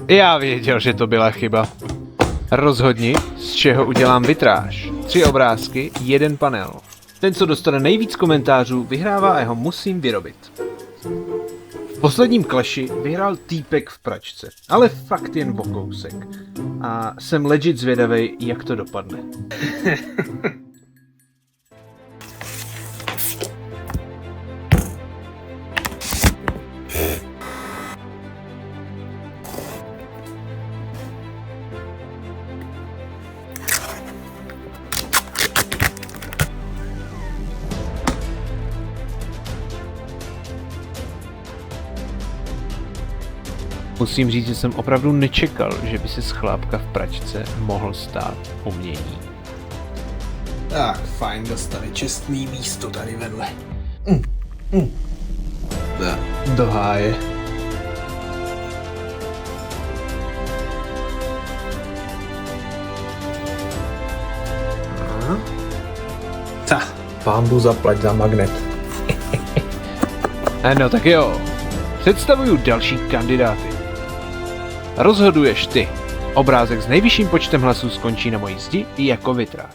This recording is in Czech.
Já věděl, že to byla chyba. Rozhodni, z čeho udělám vitráž. 3 obrázky, 1 panel. Ten, co dostane nejvíc komentářů, vyhrává a já ho musím vyrobit. V posledním Clashi vyhrál týpek v pračce, ale fakt jen o kousek. A jsem legit zvědavej, jak to dopadne. Musím říct, že jsem opravdu nečekal, že by se z chlápka v pračce mohl stát umění. Tak, fajn, dostali čestný místo tady vedle. Do háje. Pánbu zaplať za magnet. No tak jo, představuju další kandidáty. Rozhoduješ ty. Obrázek s nejvyšším počtem hlasů skončí na mojí zdi i jako vitráž.